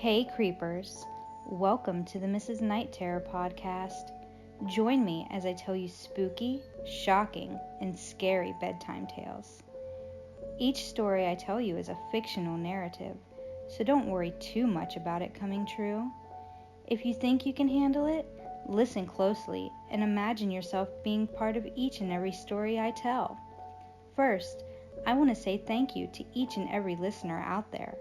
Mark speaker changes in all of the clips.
Speaker 1: Hey creepers, welcome to the Mrs. Night Terror podcast. Join me as I tell you spooky, shocking, and scary bedtime tales. Each story I tell you is a fictional narrative, so don't worry too much about it coming true. If you think you can handle it, listen closely and imagine yourself being part of each and every story I tell. First, I want to say thank you to each and every listener out there.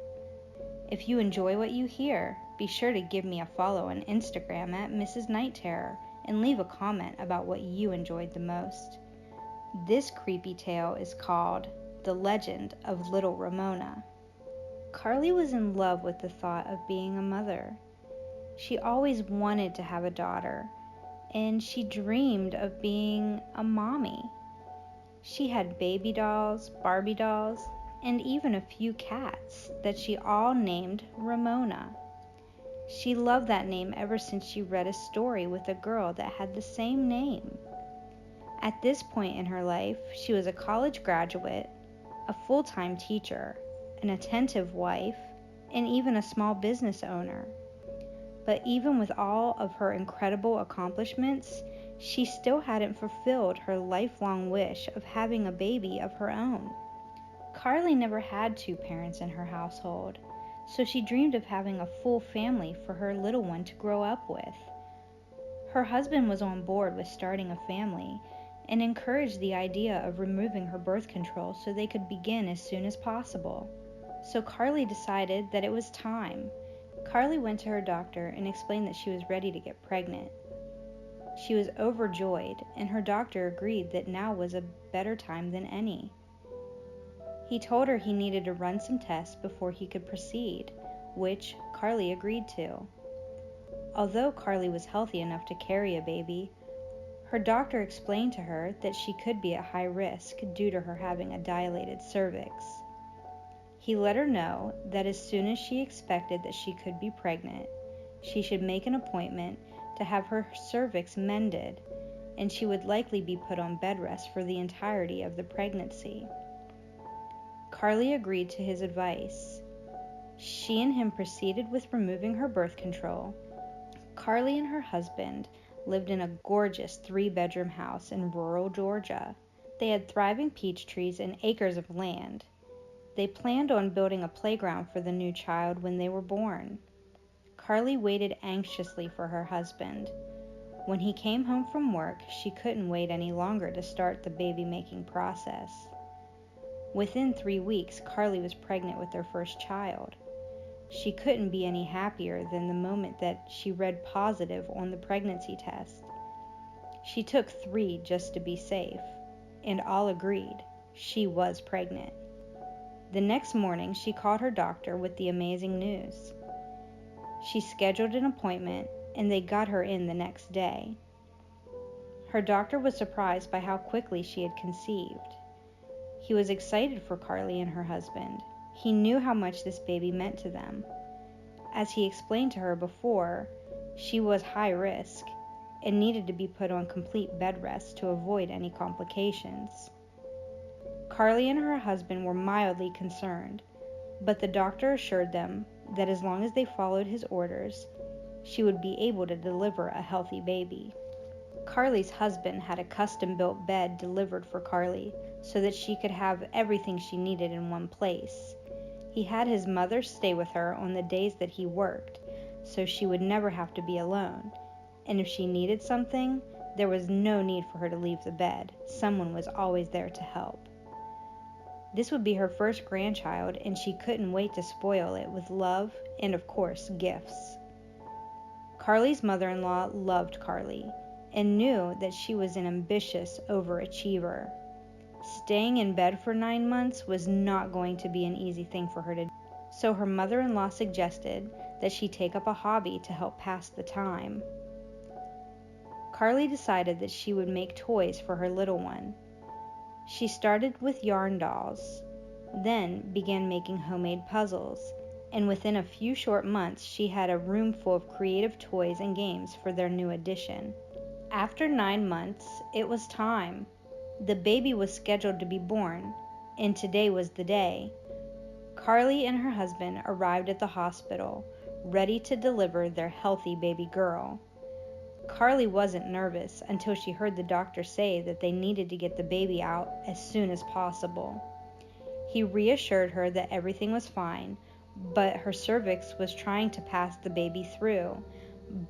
Speaker 1: If you enjoy what you hear, be sure to give me a follow on Instagram at Mrs. Night Terror and leave a comment about what you enjoyed the most. This creepy tale is called The Legend of Little Ramona. Carly was in love with the thought of being a mother. She always wanted to have a daughter, and she dreamed of being a mommy. She had baby dolls, Barbie dolls, and even a few cats that she all named Ramona. She loved that name ever since she read a story with a girl that had the same name. At this point in her life, she was a college graduate, a full-time teacher, an attentive wife, and even a small business owner. But even with all of her incredible accomplishments, she still hadn't fulfilled her lifelong wish of having a baby of her own. Carly never had two parents in her household, so she dreamed of having a full family for her little one to grow up with. Her husband was on board with starting a family and encouraged the idea of removing her birth control so they could begin as soon as possible. So Carly decided that it was time. Carly went to her doctor and explained that she was ready to get pregnant. She was overjoyed, and her doctor agreed that now was a better time than any. He told her he needed to run some tests before he could proceed, which Carly agreed to. Although Carly was healthy enough to carry a baby, her doctor explained to her that she could be at high risk due to her having a dilated cervix. He let her know that as soon as she expected that she could be pregnant, she should make an appointment to have her cervix mended, and she would likely be put on bed rest for the entirety of the pregnancy. Carly agreed to his advice. She and him proceeded with removing her birth control. Carly and her husband lived in a gorgeous 3-bedroom house in rural Georgia. They had thriving peach trees and acres of land. They planned on building a playground for the new child when they were born. Carly waited anxiously for her husband. When he came home from work, she couldn't wait any longer to start the baby-making process. Within 3 weeks, Carly was pregnant with their first child. She couldn't be any happier than the moment that she read positive on the pregnancy test. She took 3 just to be safe, and all agreed she was pregnant. The next morning, she called her doctor with the amazing news. She scheduled an appointment, and they got her in the next day. Her doctor was surprised by how quickly she had conceived. He was excited for Carly and her husband. He knew how much this baby meant to them. As he explained to her before, she was high risk and needed to be put on complete bed rest to avoid any complications. Carly and her husband were mildly concerned, but the doctor assured them that as long as they followed his orders, she would be able to deliver a healthy baby. Carly's husband had a custom-built bed delivered for Carly so that she could have everything she needed in one place. He had his mother stay with her on the days that he worked, so she would never have to be alone. And if she needed something, there was no need for her to leave the bed. Someone was always there to help. This would be her first grandchild, and she couldn't wait to spoil it with love and, of course, gifts. Carly's mother-in-law loved Carly and knew that she was an ambitious overachiever. Staying in bed for 9 months was not going to be an easy thing for her to do, so her mother-in-law suggested that she take up a hobby to help pass the time. Carly decided that she would make toys for her little one. She started with yarn dolls, then began making homemade puzzles, and within a few short months she had a room full of creative toys and games for their new addition. After 9 months, it was time. The baby was scheduled to be born, and today was the day. Carly and her husband arrived at the hospital, ready to deliver their healthy baby girl. Carly wasn't nervous until she heard the doctor say that they needed to get the baby out as soon as possible. He reassured her that everything was fine, but her cervix was trying to pass the baby through.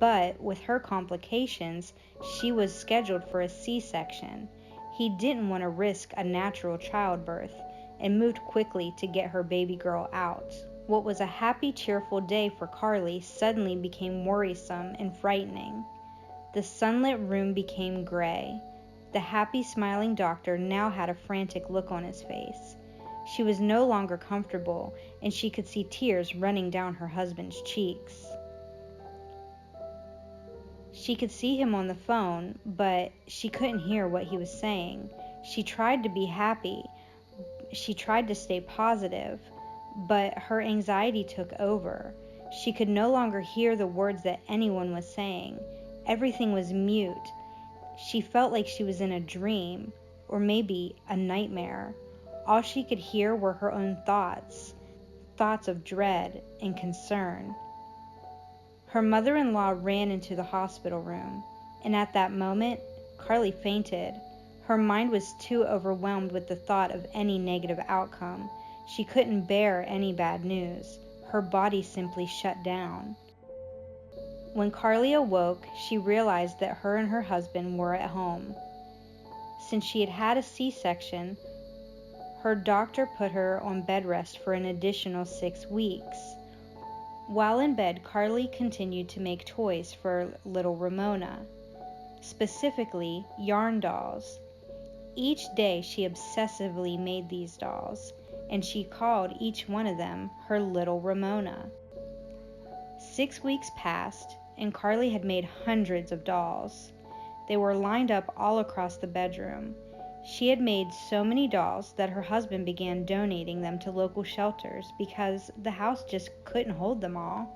Speaker 1: But with her complications, she was scheduled for a C-section. He didn't want to risk a natural childbirth and moved quickly to get her baby girl out. What was a happy, cheerful day for Carly suddenly became worrisome and frightening. The sunlit room became gray. The happy, smiling doctor now had a frantic look on his face. She was no longer comfortable, and she could see tears running down her husband's cheeks. She could see him on the phone, but she couldn't hear what he was saying. She tried to be happy. She tried to stay positive, but her anxiety took over. She could no longer hear the words that anyone was saying. Everything was mute. She felt like she was in a dream, or maybe a nightmare. All she could hear were her own thoughts of dread and concern. Her mother-in-law ran into the hospital room, and at that moment, Carly fainted. Her mind was too overwhelmed with the thought of any negative outcome. She couldn't bear any bad news. Her body simply shut down. When Carly awoke, she realized that her and her husband were at home. Since she had had a C-section, her doctor put her on bed rest for an additional 6 weeks. While in bed, Carly continued to make toys for little Ramona, specifically yarn dolls. Each day she obsessively made these dolls, and she called each one of them her little Ramona. 6 weeks passed, and Carly had made hundreds of dolls. They were lined up all across the bedroom. She had made so many dolls that her husband began donating them to local shelters because the house just couldn't hold them all.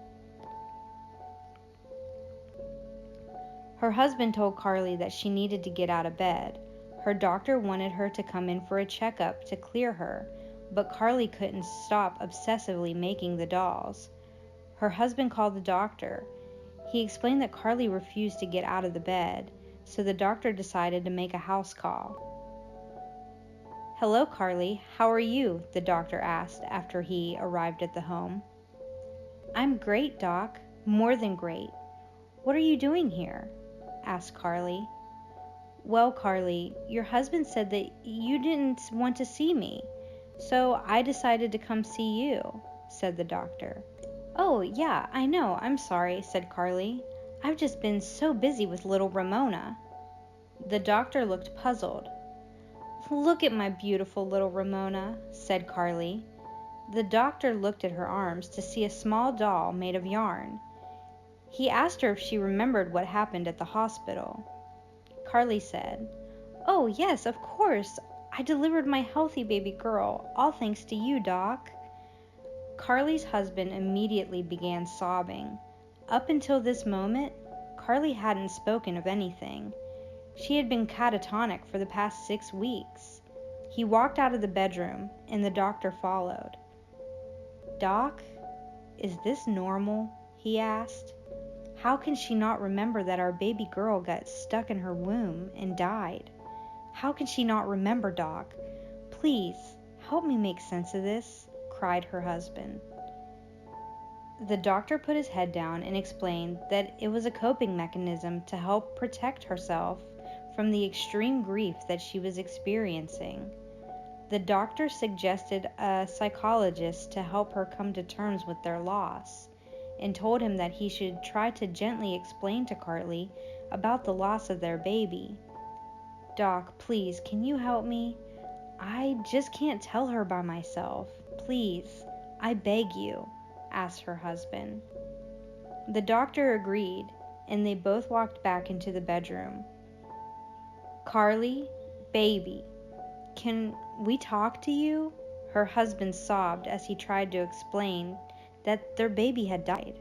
Speaker 1: Her husband told Carly that she needed to get out of bed. Her doctor wanted her to come in for a checkup to clear her, but Carly couldn't stop obsessively making the dolls. Her husband called the doctor. He explained that Carly refused to get out of the bed, so the doctor decided to make a house call. "Hello, Carly. How are you?" the doctor asked after he arrived at the home. "I'm great, Doc. More than great. What are you doing here?" asked Carly. "Well, Carly, your husband said that you didn't want to see me, so I decided to come see you," said the doctor. "Oh, yeah, I know. I'm sorry," said Carly. "I've just been so busy with little Ramona." The doctor looked puzzled. "Look at my beautiful little Ramona," said Carly. The doctor looked at her arms to see a small doll made of yarn. He asked her if she remembered what happened at the hospital. Carly said, "Oh, yes, of course. I delivered my healthy baby girl, all thanks to you, Doc." Carly's husband immediately began sobbing. Up until this moment, Carly hadn't spoken of anything. She had been catatonic for the past 6 weeks. He walked out of the bedroom, and the doctor followed. "Doc, is this normal?" he asked. "How can she not remember that our baby girl got stuck in her womb and died? How can she not remember, Doc? Please, help me make sense of this," cried her husband. The doctor put his head down and explained that it was a coping mechanism to help protect herself from the extreme grief that she was experiencing. The doctor suggested a psychologist to help her come to terms with their loss, and told him that he should try to gently explain to Carly about the loss of their baby. "Doc, please, can you help me? I just can't tell her by myself. Please, I beg you," asked her husband. The doctor agreed, and they both walked back into the bedroom. "Carly, baby, can we talk to you?" Her husband sobbed as he tried to explain that their baby had died.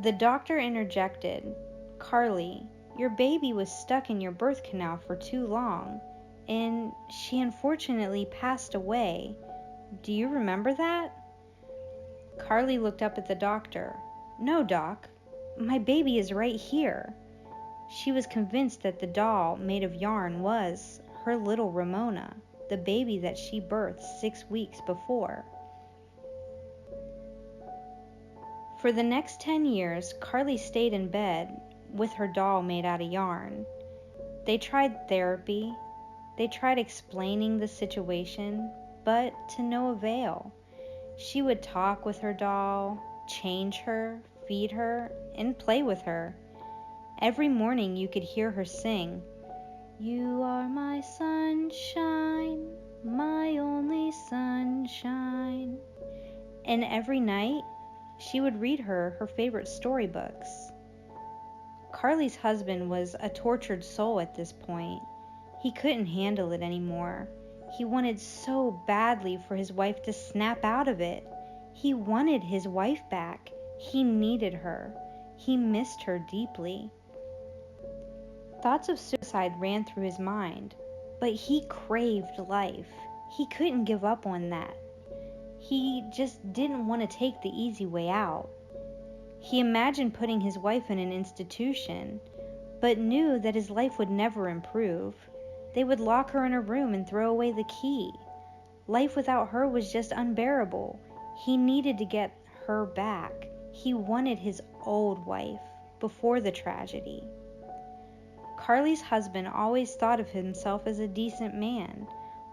Speaker 1: The doctor interjected, "Carly, your baby was stuck in your birth canal for too long, and she unfortunately passed away. Do you remember that?" Carly looked up at the doctor. "No, Doc, my baby is right here." She was convinced that the doll made of yarn was her little Ramona, the baby that she birthed 6 weeks before. For the next 10 years, Carly stayed in bed with her doll made out of yarn. They tried therapy. They tried explaining the situation, but to no avail. She would talk with her doll, change her, feed her, and play with her. Every morning you could hear her sing, "You are my sunshine, my only sunshine." And every night she would read her favorite storybooks. Carly's husband was a tortured soul at this point. He couldn't handle it anymore. He wanted so badly for his wife to snap out of it. He wanted his wife back. He needed her. He missed her deeply. Thoughts of suicide ran through his mind, but he craved life. He couldn't give up on that. He just didn't want to take the easy way out. He imagined putting his wife in an institution, but knew that his life would never improve. They would lock her in a room and throw away the key. Life without her was just unbearable. He needed to get her back. He wanted his old wife before the tragedy. Carly's husband always thought of himself as a decent man,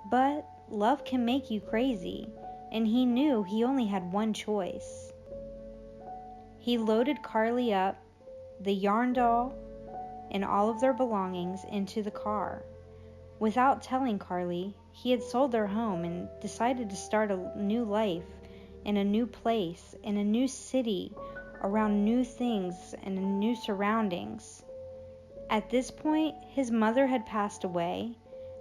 Speaker 1: but love can make you crazy, and he knew he only had one choice. He loaded Carly up, the yarn doll, and all of their belongings into the car. Without telling Carly, he had sold their home and decided to start a new life in a new place, in a new city, around new things and new surroundings. At this point, his mother had passed away.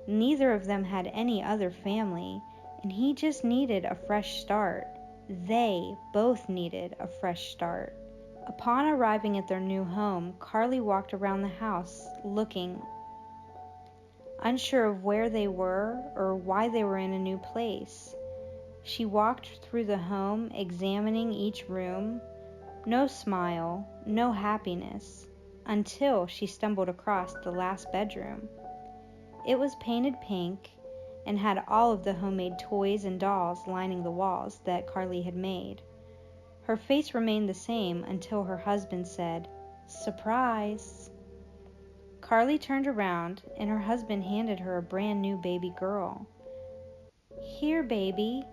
Speaker 1: Neither of them had any other family, and he just needed a fresh start. They both needed a fresh start. Upon arriving at their new home, Carly walked around the house looking, unsure of where they were or why they were in a new place. She walked through the home, examining each room. No smile, no happiness, until she stumbled across the last bedroom. It was painted pink and had all of the homemade toys and dolls lining the walls that Carly had made. Her face remained the same until her husband said, "Surprise!" Carly turned around and her husband handed her a brand new baby girl. "Here, baby,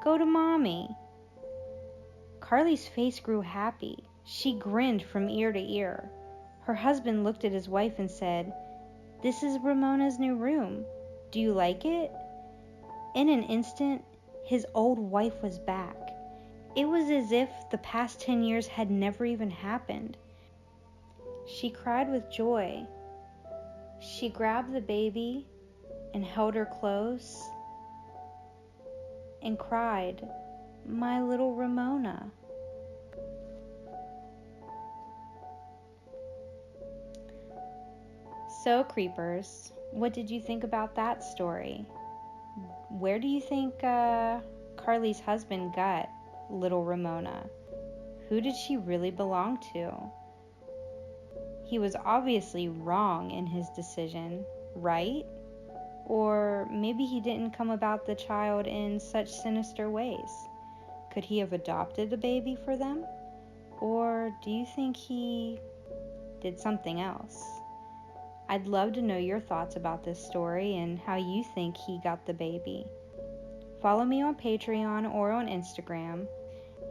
Speaker 1: go to mommy." Carly's face grew happy. She grinned from ear to ear. Her husband looked at his wife and said, "This is Ramona's new room. Do you like it?" In an instant, his old wife was back. It was as if the past 10 years had never even happened. She cried with joy. She grabbed the baby and held her close and cried, "My little Ramona." So, creepers, what did you think about that story? Where do you think Carly's husband got little Ramona? Who did she really belong to? He was obviously wrong in his decision, right? Or maybe he didn't come about the child in such sinister ways. Could he have adopted the baby for them? Or do you think he did something else? I'd love to know your thoughts about this story and how you think he got the baby. Follow me on Patreon or on Instagram,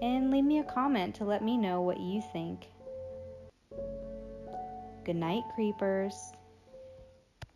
Speaker 1: and leave me a comment to let me know what you think. Good night, creepers.